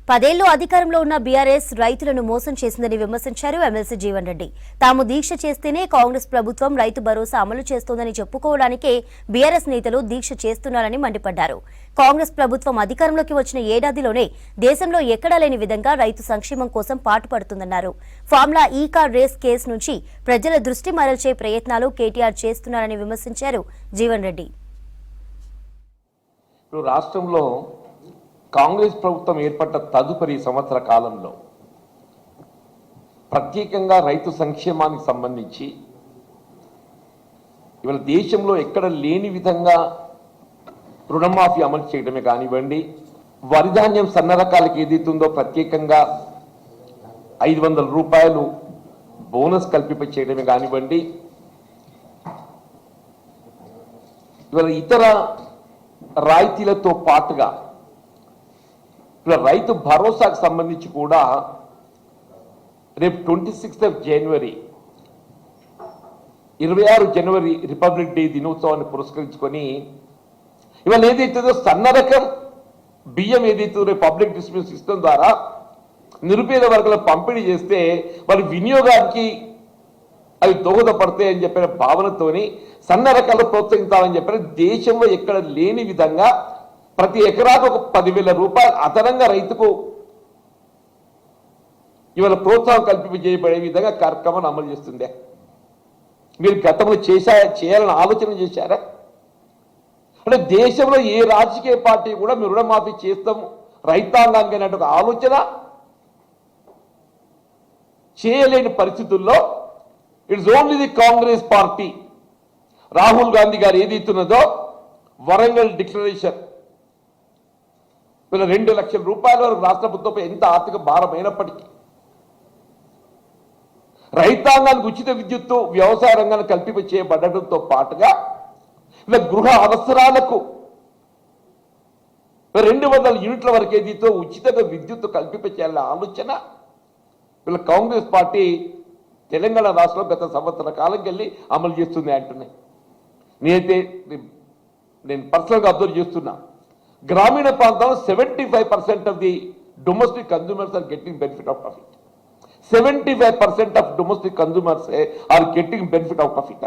10 ఏళ్లు అధికారంలో ఉన్న బీఆర్ఎస్ రైతులను మోసం చేసిందని విమర్శించారు ఎమ్మెల్సీ జీవన్ రెడ్డి. తాము దీక్ష చేస్తేనే కాంగ్రెస్ ప్రభుత్వం రైతు భరోసా అమలు చేస్తోందని చెప్పుకోవడానికే బీఆర్ఎస్ నేతలు దీక్ష చేస్తున్నారని మండిపడ్డారు. కాంగ్రెస్ ప్రభుత్వం అధికారంలోకి వచ్చిన ఏడాదిలోనే దేశంలో ఎక్కడా లేని విధంగా రైతు సంక్షేమం కోసం పాటుపడుతుందన్నారు. ఫార్ములా ఈ కార్ రేస్ కేసు నుంచి ప్రజల దృష్టి మరల్చే ప్రయత్నాలు కేటీఆర్ చేస్తున్నారని విమర్శించారు జీవన్ రెడ్డి. రాష్ట్రంలో కాంగ్రెస్ ప్రభుత్వం ఏర్పడ్డ తదుపరి సంవత్సర కాలంలో ప్రత్యేకంగా రైతు సంక్షేమానికి సంబంధించి ఇవాళ దేశంలో ఎక్కడ లేని విధంగా రుణమాఫీ అమలు చేయడమే కానివ్వండి, వరి ధాన్యం సన్న రకాలకు ఏదైతుందో ప్రత్యేకంగా 500 రూపాయలు బోనస్ కల్పింప చేయడమే కానివ్వండి, ఇవాళ ఇతర రాయితీలతో పాటుగా రైతు భరోసాకు సంబంధించి కూడా రేపు 26 జనవరి 26 జనవరి రిపబ్లిక్ డే దినోత్సవాన్ని పురస్కరించుకొని ఇవాళ ఏదైతుందో సన్న రకం బియ్యం ఏదైతే రేపు పబ్లిక్ డిస్ట్రిబ్యూషన్ సిస్టమ్ ద్వారా నిరుపేద వర్గాలకు పంపిణీ చేస్తే వాళ్ళ వినియోగానికి అవి దోహదపడతాయి అని చెప్పిన భావనతోని సన్న రకాలు ప్రోత్సహిస్తామని చెప్పిన దేశంలో ఎక్కడ లేని విధంగా ప్రతి ఎకరాకు ఒక 10,000 రూపాయలు అదనంగా రైతుకు ఇవాళ ప్రోత్సాహం కల్పింపజేయబడే విధంగా కార్యక్రమాన్ని అమలు చేస్తుందే. మీరు గతంలో చేయాలని ఆలోచన చేశారా? అంటే దేశంలో ఏ రాజకీయ పార్టీ కూడా మీరు రుణమాఫీ చేస్తాము రైతాంగానికి అనేటువంటి ఒక ఆలోచన చేయలేని పరిస్థితుల్లో it's only the Congress party. Rahul Gandhi గారు ఏదైతున్నదో వరంగల్ డిక్లరేషన్ వీళ్ళ 2 లక్షల రూపాయల వరకు రాష్ట్ర ప్రభుత్వంపై ఎంత ఆర్థిక భారం అయినప్పటికీ రైతాంగానికి ఉచిత విద్యుత్తు వ్యవసాయ రంగాన్ని కల్పింప చేయబడటంతో పాటుగా ఇలా గృహ అవసరాలకు 200 యూనిట్ల వరకు ఏదైతే ఉచితంగా విద్యుత్తు కల్పింప చేయాలనే ఆలోచన వీళ్ళ కాంగ్రెస్ పార్టీ తెలంగాణ రాష్ట్రంలో గత సంవత్సర కాలంకి వెళ్ళి అమలు చేస్తుంది అంటున్నాయి. నేను పర్సనల్గా అబ్జర్వ్ చేస్తున్నా. గ్రామీణ ప్రాంతాల్లో 75% of the domestic consumers are getting benefit out of it. 75% of domestic consumers are getting benefit out of it.